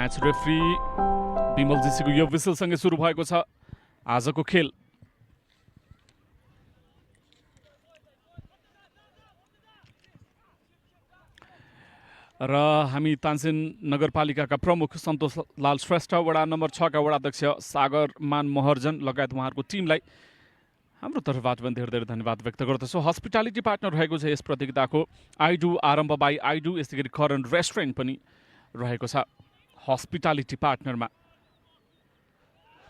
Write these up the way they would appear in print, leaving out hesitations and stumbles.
Match referee Bimal जीसीको यो विसलसँगै सुरु भएको छ आजको खेल। र हामी तानसेन नगरपालिकाका प्रमुख सन्तोष लाल श्रेष्ठ, वडा नम्बर 6 का वडाध्यक्ष सागरमान महर्जन लगायत उहाँहरूको टिमलाई हाम्रो तर्फबाट पनि धेरै धेरै धन्यवाद व्यक्त गर्दछौँ। हस्पिटालिटी पार्टनर रहेको छ यस प्रतियोगिताको आइडु आरम्भ बाई आइडु, यस्तै गरी करन रेस्टुरेन्ट पनि रहेको छ हस्पिटालिटी पार्टनरमा।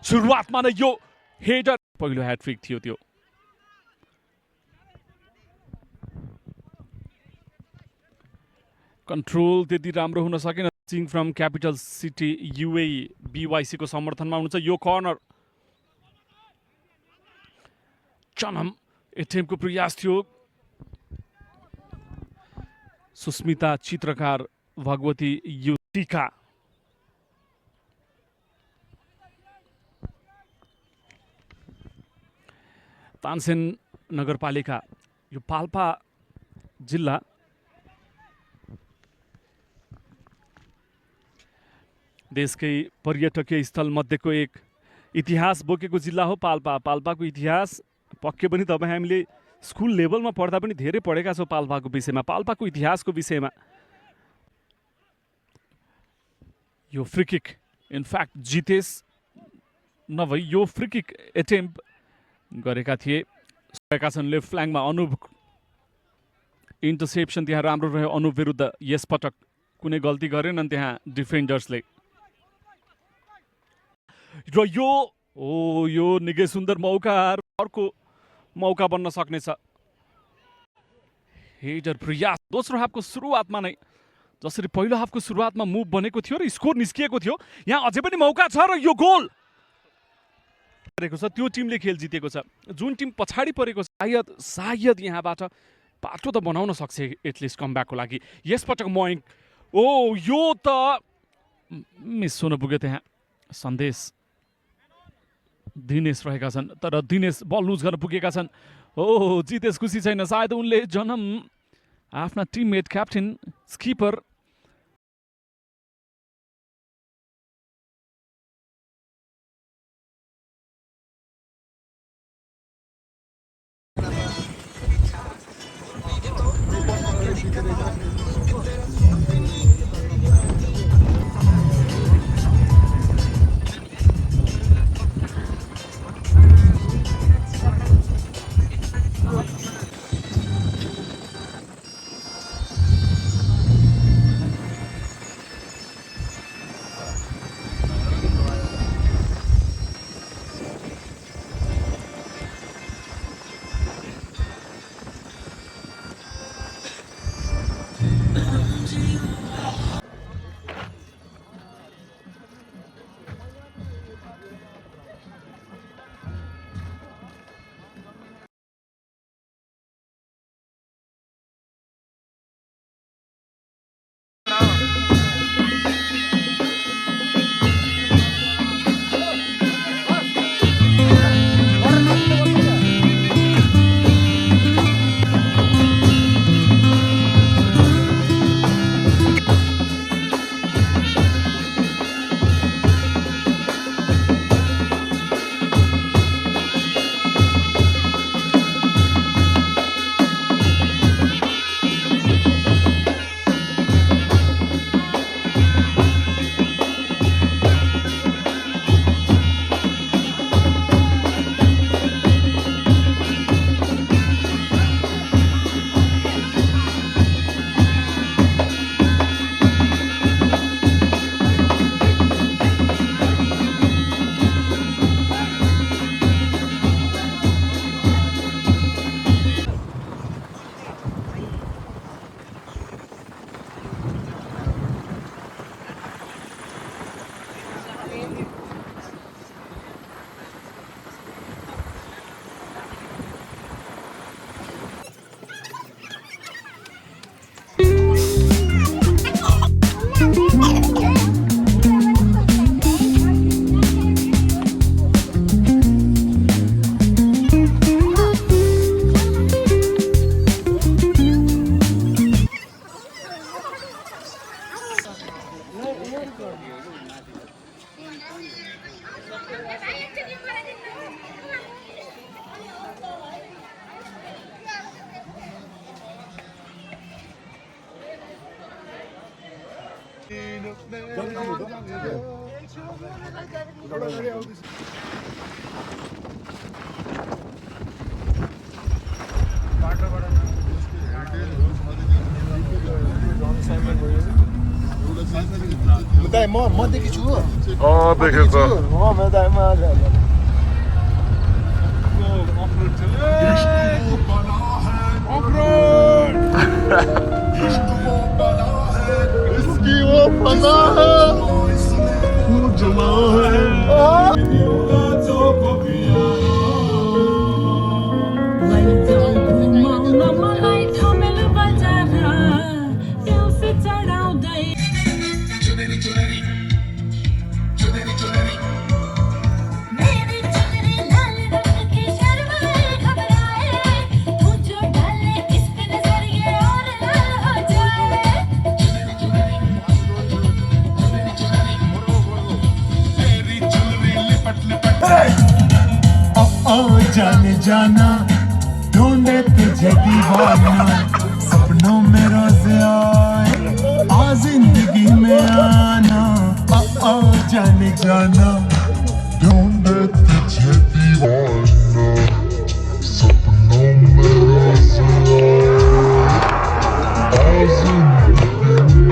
सुरुवातमा नै यो हेडर पहिलो ह्याट्रिक थियो त्यो। कन्ट्रोल त्यति राम्रो हुन सकेन। सिङ from capital city UAE BYC को समर्थनमा हुनुहुन्छ। यो कर्नर चनम एटेम्पको प्रयास थियो। सुस्मिता चित्रकार भगवती युटिका तानसेन नगरपालिका यो पाल्पा जिल्ला देशकै पर्यटकीय स्थल मध्येको एक इतिहास बोकेको जिल्ला हो पाल्पा। पाल्पाको इतिहास पक्कै पनि तपाईँ हामीले स्कुल लेभलमा पढ्दा पनि धेरै पढेका छौँ पाल्पाको विषयमा, पाल्पाको इतिहासको विषयमा। यो फ्री किक इनफ्याक्ट जितेश नभई यो फ्री किक एटेम्प गरेका थिए। सकेका छन् लेफ्ट फ्ल्याङ्कमा अनुप। इन्टरसेप्सन त्यहाँ राम्रो रह्यो अनुप विरुद्ध। यसपटक कुनै गल्ती गरेनन् त्यहाँ डिफेन्डर्सले। र यो निकै सुन्दर मौका, अर्को मौका बन्न सक्नेछ। हेडर प्रयास दोस्रो हाफको सुरुवातमा नै, जसरी पहिलो हाफको सुरुवातमा मुभ बनेको थियो र स्कोर निस्किएको थियो, यहाँ अझै पनि मौका छ र यो गोल गरेको छ। त्यो टिमले खेल जितेको छ। जुन टिम पछाडि परेको छ सायद यहाँबाट बाटो त बनाउन सक्छ एटलिस्ट कमब्याकको लागि। यसपटक मयङ्क, यो त मिस हुन पुग्यो त्यहाँ। सन्देश दिनेश रहेका छन्, तर दिनेश बल लुज गर्न पुगेका छन्। जितेश खुसी छैन, सायद उनले जन्म आफ्ना टिममेट क्याप्टेन स्किपर म देखि छु देखेछ जाने जाना ढूंढे तुझे दीवाना सपनों में रोज आए आ जिंदगी में आना जाने जाना ढूंढे तुझे दीवाना सपनों में रोज आए आ जिंदगी में